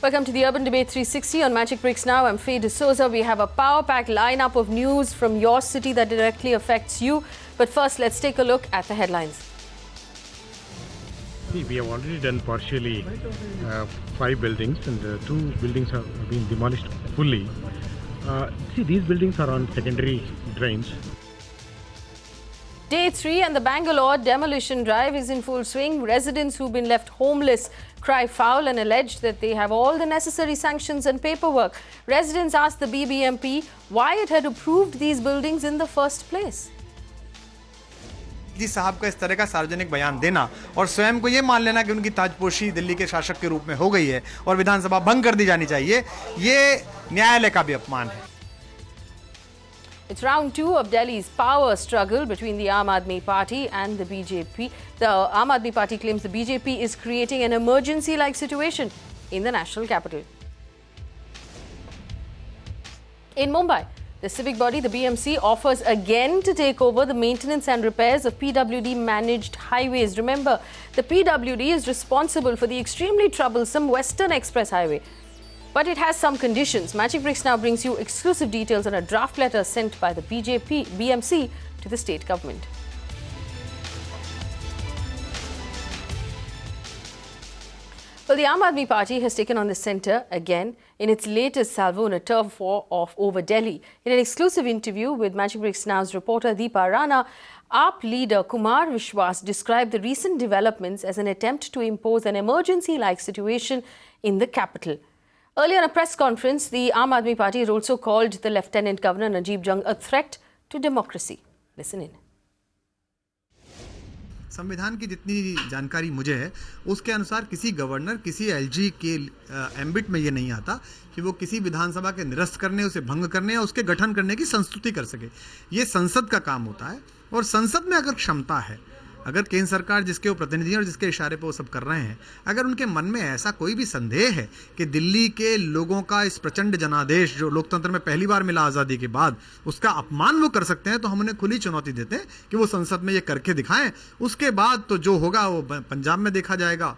Welcome to the Urban Debate 360 on Magic Breaks Now. I'm Faye D'Souza. We have a power-packed lineup of news from your city that directly affects you. But first, let's take a look at the headlines. See, we have already done partially 5 buildings, and 2 buildings have been demolished fully. See, these buildings are on secondary drains. Day 3 and the Bangalore demolition drive is in full swing. Residents who've been left homeless cry foul and allege that they have all the necessary sanctions and paperwork. Residents asked the BBMP why it had approved these buildings in the first place. जी साहब का इस तरह का सार्वजनिक बयान देना और स्वयं को ये मान लेना कि उनकी ताजपोशी दिल्ली के शासक के रूप में हो गई है और विधानसभा भंग कर दी जानी चाहिए, ये न्यायालय का भी अपमान है. It's round 2 of Delhi's power struggle between the Aam Aadmi Party and the BJP. The Aam Aadmi Party claims the BJP is creating an emergency-like situation in the national capital. In Mumbai, the civic body, the BMC, offers again to take over the maintenance and repairs of PWD-managed highways. Remember, the PWD is responsible for the extremely troublesome Western Express Highway. But it has some conditions. Magic Breaks Now brings you exclusive details on a draft letter sent by the BMC to the state government. Well, the Aam Aadmi Party has taken on the centre again in its latest salvo in a turf war over Delhi. In an exclusive interview with Magic Breaks Now's reporter Deepa Rana, AAP leader Kumar Vishwas described the recent developments as an attempt to impose an emergency-like situation in the capital. Earlier in a press conference, the Aam Aadmi Party had also called the Lieutenant Governor Najib Jung a threat to democracy. Listen in. संविधान की जितनी जानकारी मुझे है उसके अनुसार किसी governor किसी एलजी के एम्बिट में ये नहीं आता कि वो किसी विधानसभा के निरस्त करने, उसे भंग करने या उसके गठन करने की संस्तुति कर सके. ये संसद का काम होता है और संसद में अगर क्षमता है, अगर केंद्र सरकार जिसके वो प्रतिनिधि हैं और जिसके इशारे पर वो सब कर रहे हैं, अगर उनके मन में ऐसा कोई भी संदेह है कि दिल्ली के लोगों का इस प्रचंड जनादेश जो लोकतंत्र में पहली बार मिला आज़ादी के बाद, उसका अपमान वो कर सकते हैं, तो हम उन्हें खुली चुनौती देते हैं कि वो संसद में ये करके दिखाएं. उसके बाद तो जो होगा वो पंजाब में देखा जाएगा,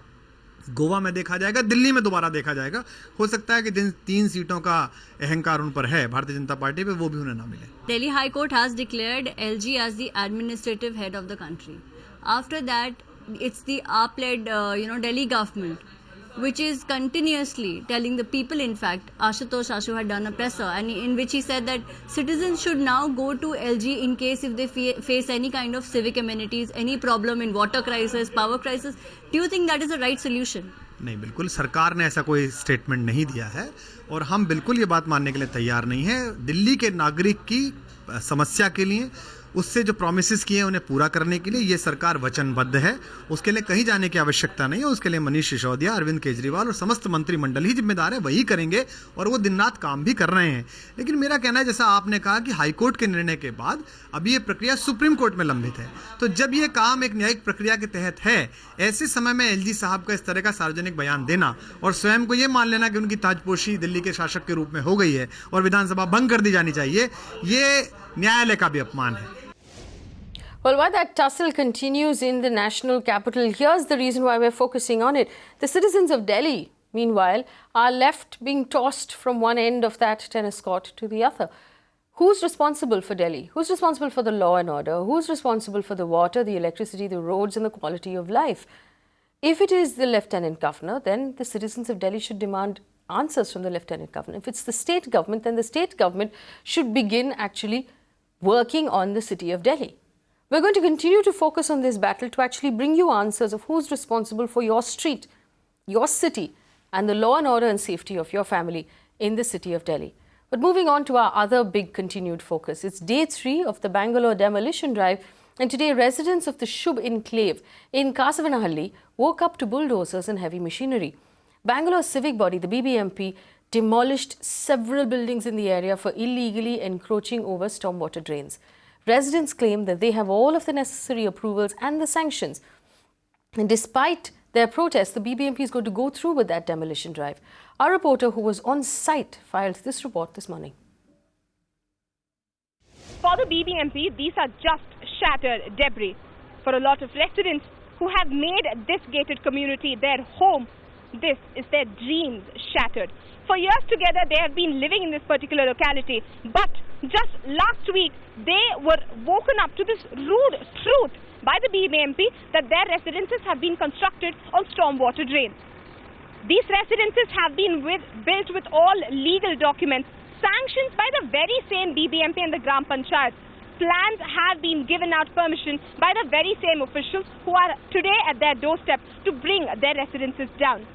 गोवा में देखा जाएगा, दिल्ली में दोबारा देखा जाएगा. हो सकता है कि जिन 3 सीटों का अहंकार उन पर है भारतीय जनता पार्टी पे, वो भी उन्हें ना मिले. Delhi High Court has declared LG as the administrative head of the country. After that, it's the AAP-led, Delhi government, which is continuously telling the people, in fact, Ashutosh Ashu had done a presser, and in which he said that citizens should now go to LG in case if they face any kind of civic amenities, any problem in water crisis, power crisis. Do you think that is the right solution? नहीं, बिल्कुल सरकार ने ऐसा कोई statement नहीं दिया है और हम बिल्कुल ये बात मानने के लिए तैयार नहीं है. दिल्ली के नागरिक की समस्या के लिए, उससे जो प्रॉमिसेस किए हैं उन्हें पूरा करने के लिए ये सरकार वचनबद्ध है. उसके लिए कहीं जाने की आवश्यकता नहीं है. उसके लिए मनीष सिसोदिया, अरविंद केजरीवाल और समस्त मंत्रिमंडल ही जिम्मेदार है, वही करेंगे और वो दिन रात काम भी कर रहे हैं. लेकिन मेरा कहना है, जैसा आपने कहा कि हाईकोर्ट के निर्णय के बाद अभी ये प्रक्रिया सुप्रीम कोर्ट में लंबित है, तो जब ये काम एक न्यायिक प्रक्रिया के तहत है, ऐसे समय में एलजी साहब का इस तरह का सार्वजनिक बयान देना और स्वयं को ये मान लेना कि उनकी ताजपोशी दिल्ली के शासक के रूप में हो गई है और विधानसभा भंग कर दी जानी चाहिए, ये न्यायालय का भी अपमान है. Well, while that tussle continues in the national capital, here's the reason why we're focusing on it. The citizens of Delhi, meanwhile, are left being tossed from one end of that tennis court to the other. Who's responsible for Delhi? Who's responsible for the law and order? Who's responsible for the water, the electricity, the roads and the quality of life? If it is the Lieutenant Governor, then the citizens of Delhi should demand answers from the Lieutenant Governor. If it's the state government, then the state government should begin actually working on the city of Delhi. We're going to continue to focus on this battle to actually bring you answers of who's responsible for your street, your city, and the law and order and safety of your family in the city of Delhi. But moving on to our other big continued focus. It's day 3 of the Bangalore demolition drive, and today residents of the Shubh enclave in Kasavanahalli woke up to bulldozers and heavy machinery. Bangalore's civic body, the BBMP, demolished several buildings in the area for illegally encroaching over stormwater drains. Residents claim that they have all of the necessary approvals and the sanctions. And despite their protest, the BBMP is going to go through with that demolition drive. Our reporter who was on site filed this report this morning. For the BBMP, these are just shattered debris. For a lot of residents who have made this gated community their home, this is their dreams shattered. For years together, they have been living in this particular locality, but just last week, they were woken up to this rude truth by the BBMP that their residences have been constructed on stormwater drains. These residences have been built with all legal documents, sanctioned by the very same BBMP and the Gram Panchayat. Plans have been given out permission by the very same officials who are today at their doorstep to bring their residences down.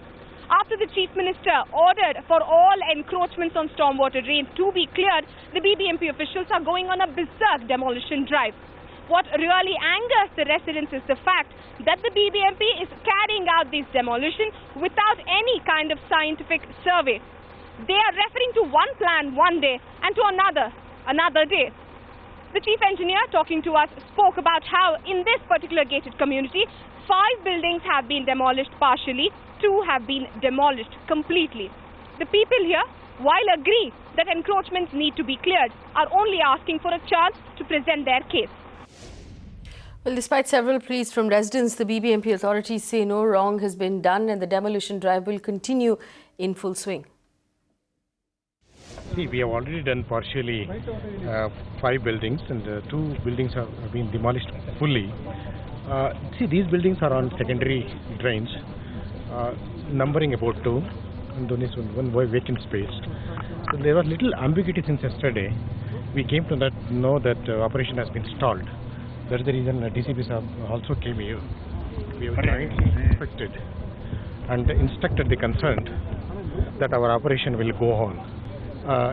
After the Chief Minister ordered for all encroachments on stormwater drains to be cleared, the BBMP officials are going on a berserk demolition drive. What really angers the residents is the fact that the BBMP is carrying out this demolition without any kind of scientific survey. They are referring to one plan one day and to another day. The chief engineer talking to us spoke about how in this particular gated community, 5 buildings have been demolished partially, 2 have been demolished completely. The people here, while agree that encroachments need to be cleared, are only asking for a chance to present their case. Well, despite several pleas from residents, the BBMP authorities say no wrong has been done and the demolition drive will continue in full swing. See, we have already done partially 5 buildings, and 2 buildings have been demolished fully. See, these buildings are on secondary drains, numbering about 2, and then is one vacant space. So there was little ambiguity since yesterday. We came to know that operation has been stalled. That's the reason DCPs have also came here. We have jointly inspected and instructed the concerned that our operation will go on.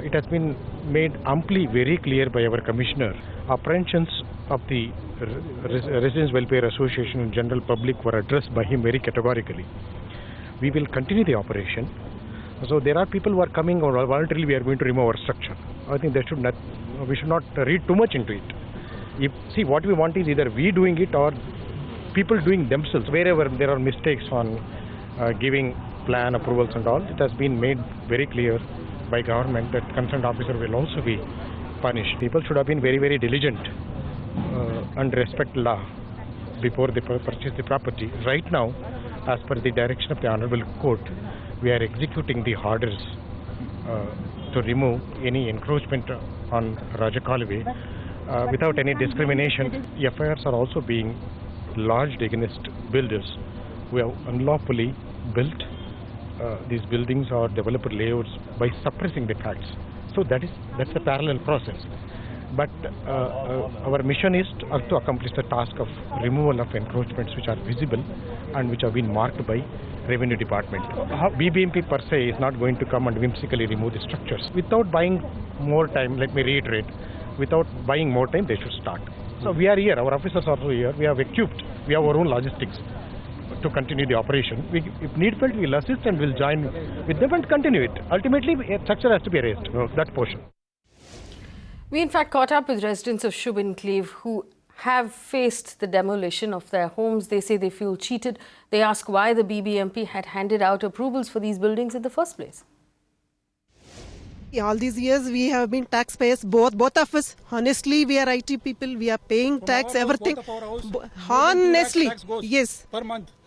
It has been made amply very clear by our commissioner. Apprehensions of the Residents Welfare Association and general public were addressed by him very categorically. We will continue the operation. So there are people who are coming or voluntarily we are going to remove our structure. I think we should not read too much into it. See, what we want is either we doing it or people doing themselves. Wherever there are mistakes on giving plan approvals and all, it has been made very clear by government that concerned officer will also be punished. People should have been very, very diligent and respect law before they purchase the property. Right now, as per the direction of the Honorable Court, we are executing the orders to remove any encroachment on Rajakalway without any discrimination. FIRs are also being lodged against builders who have unlawfully built these buildings or developer layouts by suppressing the facts. So that's a parallel process. But our mission is to accomplish the task of removal of encroachments which are visible and which have been marked by Revenue Department. BBMP per se is not going to come and whimsically remove the structures. Without buying more time, let me reiterate, without buying more time, they should start. So we are here, our officers are also here, we have equipped, we have our own logistics to continue the operation. If need felt, we'll assist and we'll join with them and continue it. Ultimately, a structure has to be raised, that portion. We in fact caught up with residents of Shubh Enclave who have faced the demolition of their homes. They say they feel cheated. They ask why the BBMP had handed out approvals for these buildings in the first place. All these years we have been taxpayers, both of us. Honestly, we are IT people. We are paying tax, everything. Honestly, yes.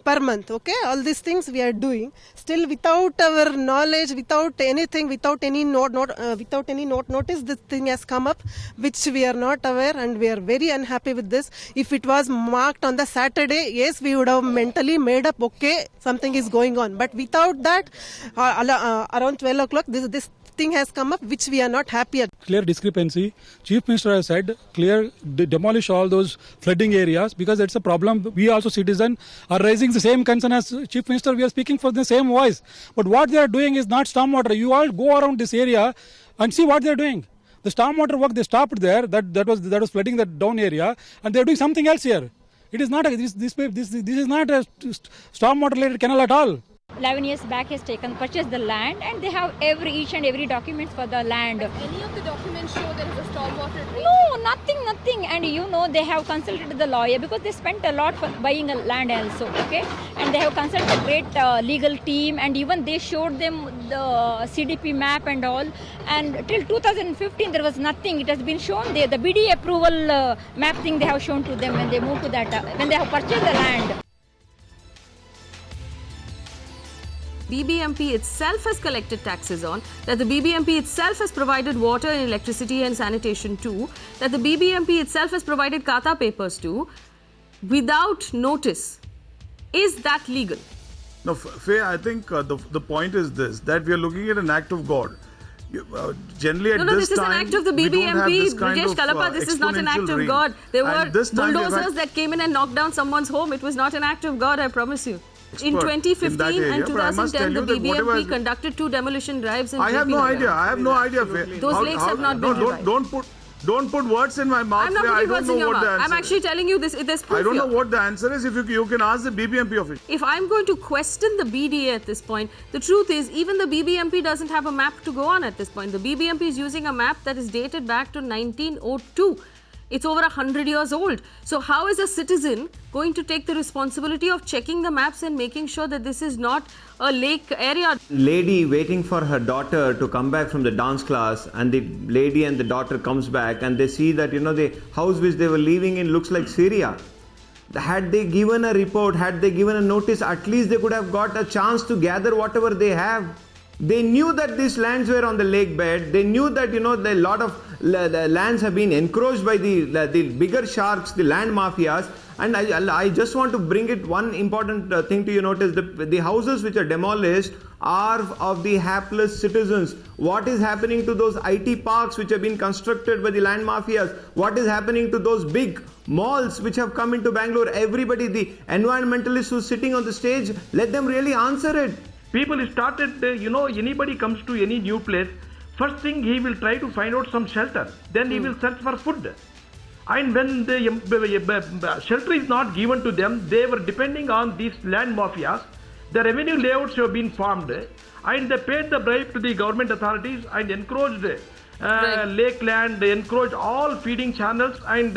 Per month, okay? All these things we are doing. Still, without our knowledge, without anything, without any notice, this thing has come up, which we are not aware, and we are very unhappy with this. If it was marked on the Saturday, yes, we would have mentally made up, okay, something is going on. But without that, around 12 o'clock, this thing has come up, which we are not happy at. Clear discrepancy. Chief Minister has said, demolish all those flooding areas because it's a problem. We also citizens are raising the same concern as Chief Minister. We are speaking for the same voice. But what they are doing is not stormwater. You all go around this area and see what they are doing. The stormwater work they stopped there. That was flooding that down area, and they are doing something else here. It is not this is not a stormwater related canal at all. 11 years back has purchased the land, and they have each and every document for the land. Any of the documents show there is a stormwater drain? No, nothing. And they have consulted the lawyer because they spent a lot for buying a land also, okay? And they have consulted a great legal team, and even they showed them the CDP map and all. And till 2015 there was nothing. It has been shown there. The BD approval map thing they have shown to them when they moved to that, when they have purchased the land. BBMP itself has collected taxes on, that the BBMP itself has provided water and electricity and sanitation to, that the BBMP itself has provided Kata papers to, without notice. Is that legal? No, Faye, I think the point is this, that we are looking at an act of God. Generally at this is an act of the BBMP. Brijesh Kalapa, this is not an act of God. There were bulldozers that came in and knocked down someone's home. It was not an act of God, I promise you. In 2015 and 2010, the BBMP conducted 2 demolition drives in I have no idea, Faye. Those lakes have not been revived. Don't put words in my mouth. I'm not putting words in your mouth. I'm actually telling you this. There's proof. I don't know what the answer is. If you can ask the BBMP official. If I'm going to question the BDA at this point, the truth is even the BBMP doesn't have a map to go on at this point. The BBMP is using a map that is dated back to 1902. It's over 100 years old. So how is a citizen going to take the responsibility of checking the maps and making sure that this is not a lake area? Lady waiting for her daughter to come back from the dance class, and the lady and the daughter comes back and they see that, the house which they were living in looks like Syria. Had they given a report, had they given a notice, at least they could have got a chance to gather whatever they have. They knew that these lands were on the lake bed. They knew that, a lot of the lands have been encroached by the bigger sharks, the land mafias. And I just want to bring it one important thing to your notice. The houses which are demolished are of the hapless citizens. What is happening to those IT parks which have been constructed by the land mafias? What is happening to those big malls which have come into Bangalore? Everybody, the environmentalists who's sitting on the stage, let them really answer it. People started, anybody comes to any new place, first thing he will try to find out some shelter. Then he will search for food. And when the shelter is not given to them, they were depending on these land mafias. The revenue layouts have been formed and they paid the bribe to the government authorities and encroached lake land, they encroached all feeding channels and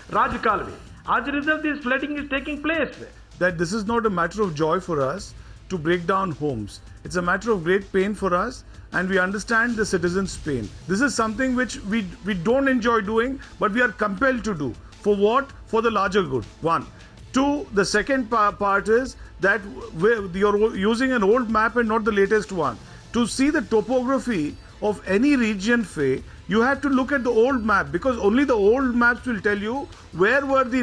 Raj Kalvi. As a result, this flooding is taking place. That this is not a matter of joy for us to break down homes. It's a matter of great pain for us, and we understand the citizens' pain. This is something which we don't enjoy doing, but we are compelled to do. For what? For the larger good. 1. 2, the second part is that you're using an old map and not the latest one. To see the topography of any region, Faye, you have to look at the old map, because only the old maps will tell you where were the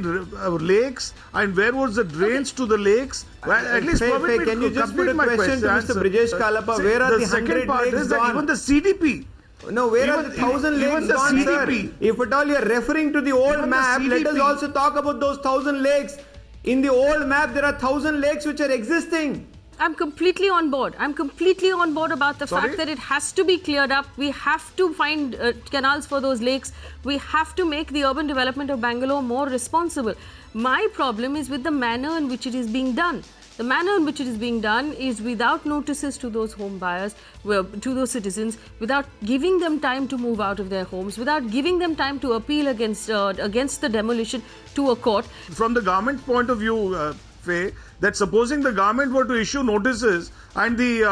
lakes and where was the drains to the lakes. Well, at least Faye, can you just put a question to Mr. Brijesh Kalapa? See, where are the second 100 part lakes is gone? that even the CDP. No, where are the 1,000 lakes the gone, CDP. sir? If at all you are referring to the old map, let us also talk about those 1,000 lakes. In the old map, there are 1,000 lakes which are existing. I'm completely on board. I'm completely on board about the fact that it has to be cleared up. We have to find canals for those lakes. We have to make the urban development of Bangalore more responsible. My problem is with the manner in which it is being done. The manner in which it is being done is without notices to those home buyers, to those citizens, without giving them time to move out of their homes, without giving them time to appeal against the demolition to a court. From the government point of view, Faye, that supposing the government were to issue notices and the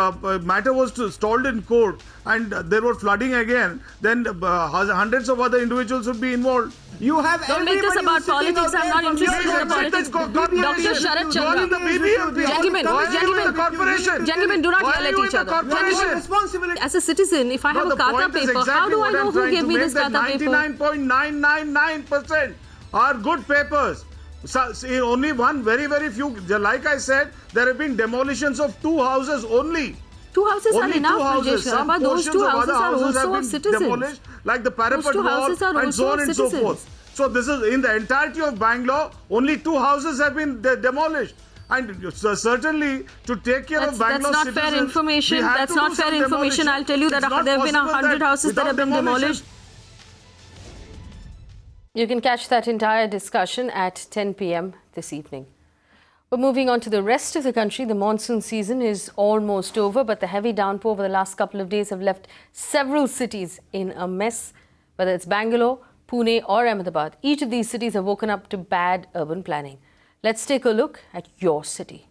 matter was stalled in court and there was flooding again, then hundreds of other individuals would be involved. You have Don't make this about politics. I'm not interested in the politics. Dr. Sharat Chandra. Gentlemen, do not yell at each other. As a citizen, if I have a Kata paper, how do I know who gave me this Kata paper? 99.999% are good papers. So, see, only one, very, very few. Like I said, there have been demolitions of 2 houses only. 2 houses only are enough, 2 houses. Some those 2 houses are also of citizens. Demolished, like the parapet wall and so on and so forth. So this is in the entirety of Bangalore, only 2 houses have been demolished. And certainly to take care of Bangalore citizens. That's not fair information. That's not fair information. I'll tell you that there have been 100 houses that have been demolished. You can catch that entire discussion at 10 p.m. this evening. But moving on to the rest of the country, the monsoon season is almost over, but the heavy downpour over the last couple of days have left several cities in a mess. Whether it's Bangalore, Pune or Ahmedabad, each of these cities have woken up to bad urban planning. Let's take a look at your city.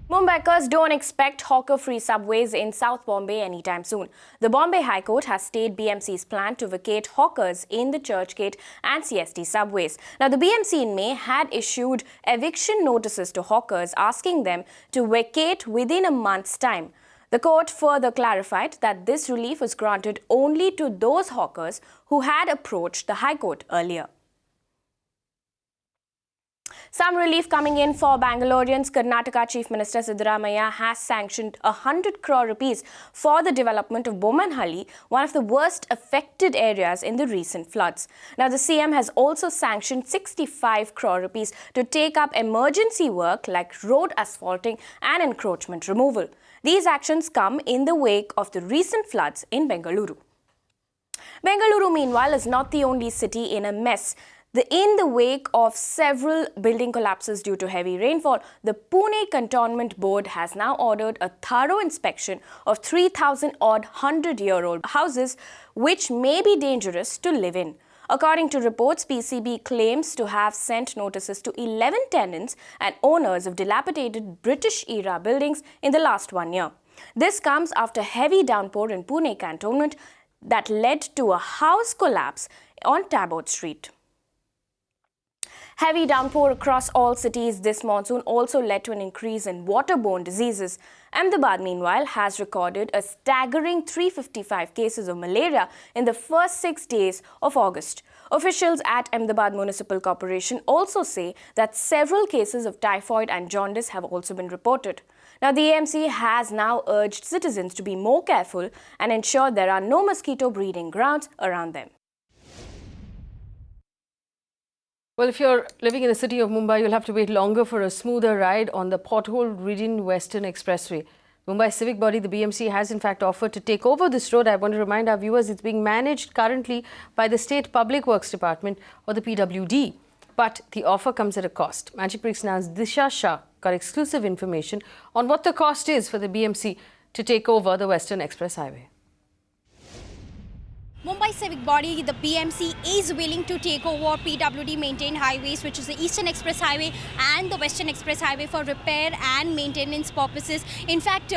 Mumbaikars don't expect hawker-free subways in South Bombay anytime soon. The Bombay High Court has stayed BMC's plan to vacate hawkers in the Churchgate and CST subways. Now, the BMC in May had issued eviction notices to hawkers asking them to vacate within a month's time. The court further clarified that this relief was granted only to those hawkers who had approached the High Court earlier. Some relief coming in for Bangaloreans. Karnataka Chief Minister Siddaramaiah has sanctioned 100 crore rupees for the development of Bommanhalli, one of the worst affected areas in the recent floods. Now, the CM has also sanctioned 65 crore rupees to take up emergency work like road asphalting and encroachment removal. These actions come in the wake of the recent floods in Bengaluru. Bengaluru, meanwhile, is not the only city in a mess. In the wake of several building collapses due to heavy rainfall, the Pune Cantonment Board has now ordered a thorough inspection of 3,000-odd 100-year-old houses, which may be dangerous to live in. According to reports, PCB claims to have sent notices to 11 tenants and owners of dilapidated British-era buildings in the last 1 year. This comes after heavy downpour in Pune Cantonment that led to a house collapse on Tabot Street. Heavy downpour across all cities this monsoon also led to an increase in waterborne diseases. Ahmedabad, meanwhile, has recorded a staggering 355 cases of malaria in the first 6 days of August. Officials at Ahmedabad Municipal Corporation also say that several cases of typhoid and jaundice have also been reported. Now, the AMC has now urged citizens to be more careful and ensure there are no mosquito breeding grounds around them. Well, if you're living in the city of Mumbai, you'll have to wait longer for a smoother ride on the pothole-ridden Western Expressway. Mumbai civic body, the BMC, has in fact offered to take over this road. I want to remind our viewers it's being managed currently by the State Public Works Department, or the PWD. But the offer comes at a cost. Magic Bricks Now's Disha Shah got exclusive information on what the cost is for the BMC to take over the Western Express Highway. Mumbai civic body, the BMC, is willing to take over PWD maintained highways, which is the Eastern Express Highway and the Western Express Highway, for repair and maintenance purposes. In fact,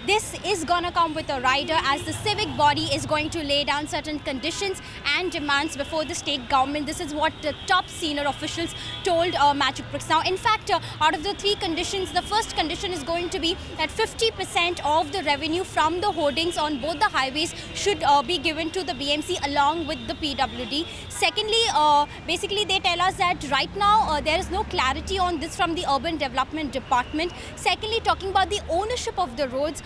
this is going to come with a rider, as the civic body is going to lay down certain conditions and demands before the state government. This is what the top senior officials told Magic Bricks. Now, in fact, out of the 3 conditions, the first condition is going to be that 50% of the revenue from the hoardings on both the highways should be given to the BMC along with the PWD. Secondly, basically they tell us that right now there is no clarity on this from the Urban Development Department. Secondly, talking about the ownership of the roads,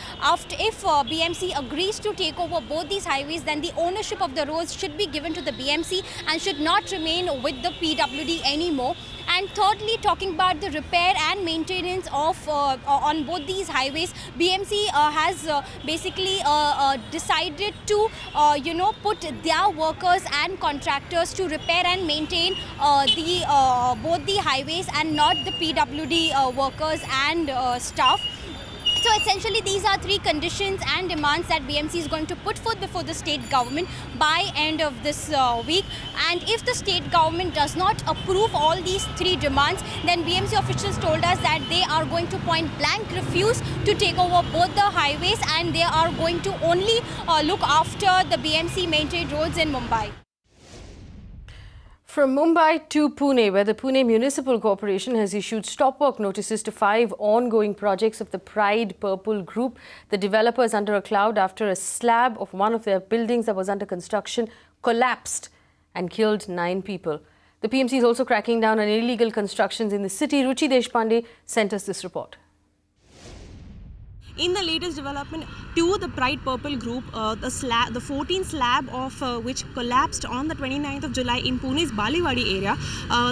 if BMC agrees to take over both these highways, then the ownership of the roads should be given to the BMC and should not remain with the PWD anymore. And thirdly, talking about the repair and maintenance of on both these highways, BMC has basically decided to put their workers and contractors to repair and maintain both the highways and not the PWD workers and staff. So essentially these are 3 conditions and demands that BMC is going to put forth before the state government by end of this week. And if the state government does not approve all these 3 demands, then BMC officials told us that they are going to point blank refuse to take over both the highways, and they are going to only look after the BMC maintained roads in Mumbai. From Mumbai to Pune, where the Pune Municipal Corporation has issued stop work notices to 5 ongoing projects of the Pride Purple Group. The developers under a cloud after a slab of one of their buildings that was under construction collapsed and killed 9 people. The PMC is also cracking down on illegal constructions in the city. Ruchi Deshpande sent us this report. In the latest development to the Pride Purple Group, the 14 slab of which collapsed on the 29th of July in Pune's Baliwadi area,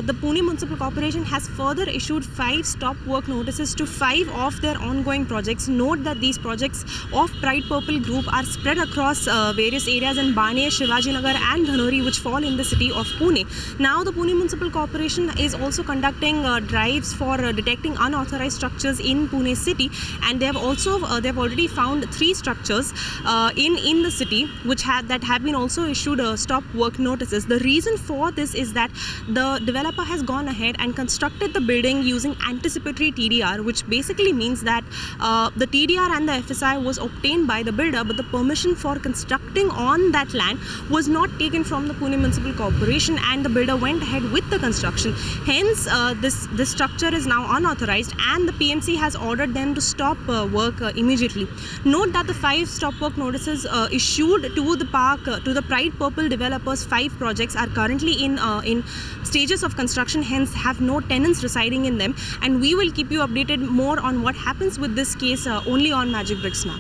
the Pune Municipal Corporation has further issued 5 stop work notices to 5 of their ongoing projects. Note that these projects of Pride Purple Group are spread across various areas in Bane, Shivajinagar and Dhanori, which fall in the city of Pune. Now the Pune Municipal Corporation is also conducting drives for detecting unauthorized structures in Pune city, and they have also also they've already found 3 structures in the city which have been also issued stop work notices. The reason for this is that the developer has gone ahead and constructed the building using anticipatory TDR, which basically means that the TDR and the FSI was obtained by the builder, but the permission for constructing on that land was not taken from the Pune Municipal Corporation, and the builder went ahead with the construction. Hence, this structure is now unauthorized, and the PMC has ordered them to stop work immediately. Note that the 5 stop work notices issued to the Pride Purple developers 5 projects are currently in stages of construction, hence have no tenants residing in them, and we will keep you updated more on what happens with this case only on Magic Bricks now.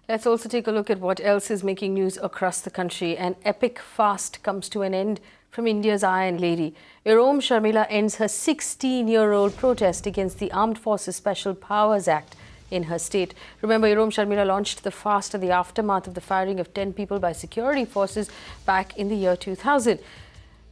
Let's also take a look at what else is making news across the country. An epic fast comes to an end from India's Iron Lady. Irom Sharmila ends her 16-year-old protest against the Armed Forces Special Powers Act in her state. Remember, Irom Sharmila launched the fast in the aftermath of the firing of 10 people by security forces back in the year 2000.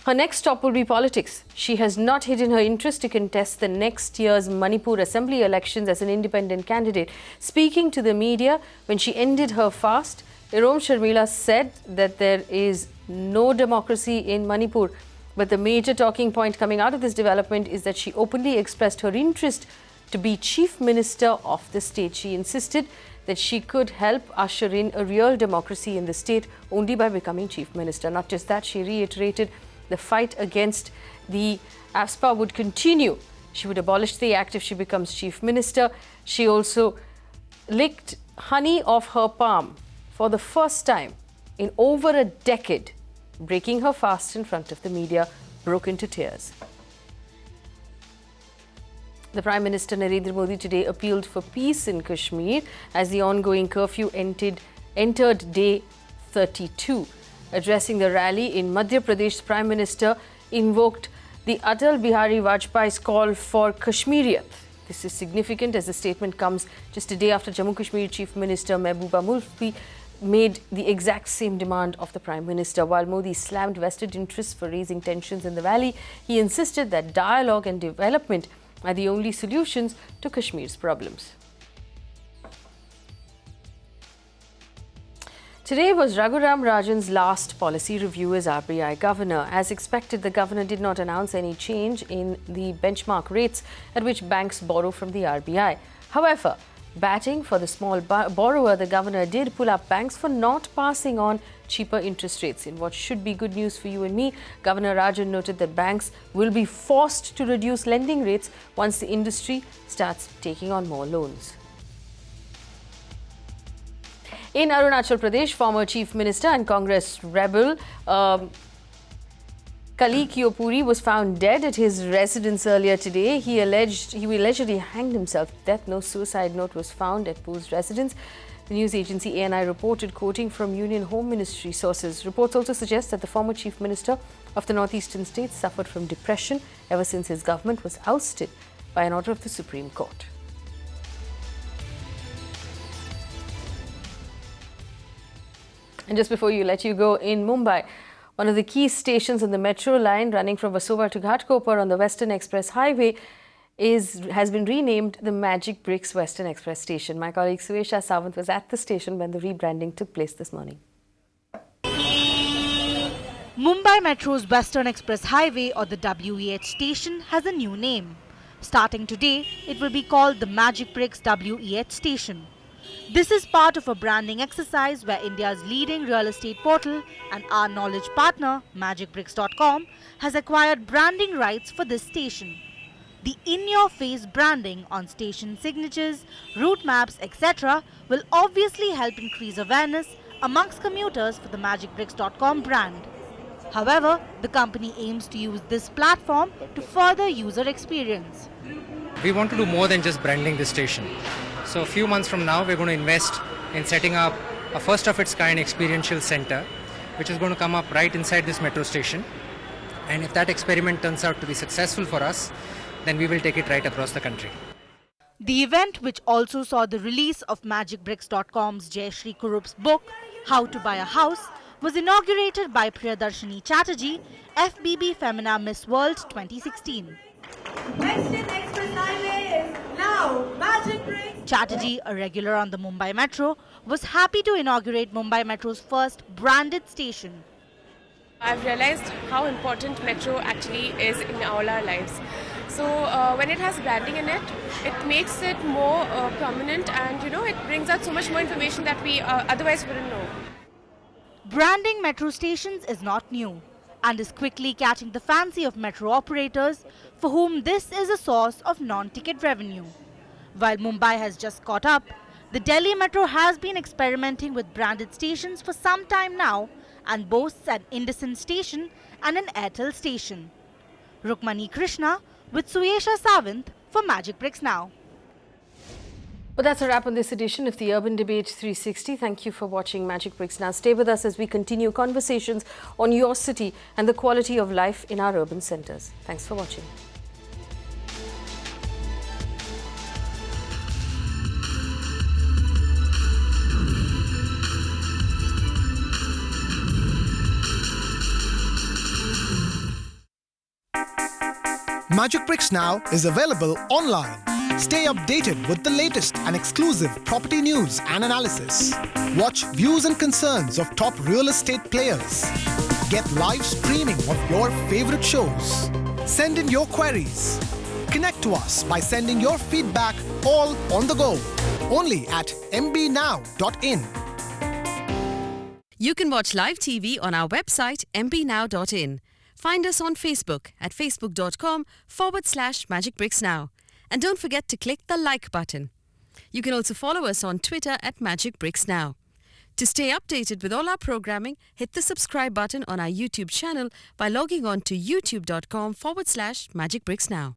Her next stop will be politics. She has not hidden her interest to contest the next year's Manipur Assembly elections as an independent candidate. Speaking to the media when she ended her fast, Irom Sharmila said that there is no democracy in Manipur. But the major talking point coming out of this development is that she openly expressed her interest to be Chief Minister of the state. She insisted that she could help usher in a real democracy in the state only by becoming Chief Minister. Not just that, she reiterated the fight against the AFSPA would continue. She would abolish the act if she becomes Chief Minister. She also licked honey off her palm for the first time in over a decade, breaking her fast in front of the media, broke into tears. The Prime Minister Narendra Modi today appealed for peace in Kashmir as the ongoing curfew entered day 32. Addressing the rally in Madhya Pradesh, Prime Minister invoked the Atal Bihari Vajpayee's call for Kashmiriyat. This is significant as the statement comes just a day after Jammu Kashmir Chief Minister Mehbooba Mufti made the exact same demand of the Prime Minister. While Modi slammed vested interests for raising tensions in the valley, he insisted that dialogue and development are the only solutions to Kashmir's problems. Today was Raghuram Rajan's last policy review as RBI governor. As expected, the governor did not announce any change in the benchmark rates at which banks borrow from the RBI. However, batting for the small borrower, the governor did pull up banks for not passing on cheaper interest rates. In what should be good news for you and me, Governor Rajan noted that banks will be forced to reduce lending rates once the industry starts taking on more loans. In Arunachal Pradesh, former Chief Minister and Congress rebel Kali Kyopuri was found dead at his residence earlier today. He allegedly hanged himself. Death no suicide note was found at Poo's residence. The news agency ANI reported, quoting from Union Home Ministry sources. Reports also suggest that the former Chief Minister of the northeastern states suffered from depression ever since his government was ousted by an order of the Supreme Court. And just before let you go, in Mumbai, one of the key stations on the metro line running from Versova to Ghatkopar on the Western Express Highway has been renamed the Magic Bricks Western Express Station. My colleague Suesha Sawant was at the station when the rebranding took place this morning. Mumbai Metro's Western Express Highway, or the WEH station, has a new name. Starting today, it will be called the Magic Bricks WEH station. This is part of a branding exercise where India's leading real estate portal and our knowledge partner, magicbricks.com, has acquired branding rights for this station. The in-your-face branding on station signatures, route maps, etc. will obviously help increase awareness amongst commuters for the magicbricks.com brand. However, the company aims to use this platform to further user experience. We want to do more than just branding this station. So a few months from now, we're going to invest in setting up a first of its kind experiential center, which is going to come up right inside this metro station. And if that experiment turns out to be successful for us, then we will take it right across the country. The event, which also saw the release of magicbricks.com's Jayashree Kurup's book, How to Buy a House, was inaugurated by Priyadarshini Chatterjee, FBB Femina Miss World 2016. Western Express Highway is now now, Magic Bricks. Chatterjee, a regular on the Mumbai Metro, was happy to inaugurate Mumbai Metro's first branded station. I've realized how important Metro actually is in all our lives. So when it has branding in it, it makes it more prominent, and it brings out so much more information that we otherwise wouldn't know. Branding metro stations is not new and is quickly catching the fancy of metro operators, for whom this is a source of non-ticket revenue. While Mumbai has just caught up, the Delhi Metro has been experimenting with branded stations for some time now and boasts an IndusInd station and an Airtel station. Rukmani Krishna with Suyesha Savant for Magic Bricks Now. Well, that's a wrap on this edition of the Urban Debate 360. Thank you for watching Magic Bricks Now. Stay with us as we continue conversations on your city and the quality of life in our urban centres. Thanks for watching. Magic Bricks Now is available online. Stay updated with the latest and exclusive property news and analysis. Watch views and concerns of top real estate players. Get live streaming of your favorite shows. Send in your queries. Connect to us by sending your feedback all on the go. Only at mbnow.in. You can watch live TV on our website mbnow.in. Find us on Facebook at facebook.com/magicbricksnow. And don't forget to click the like button. You can also follow us on Twitter at Magic Bricks Now. To stay updated with all our programming, hit the subscribe button on our YouTube channel by logging on to youtube.com/magicbricksnow.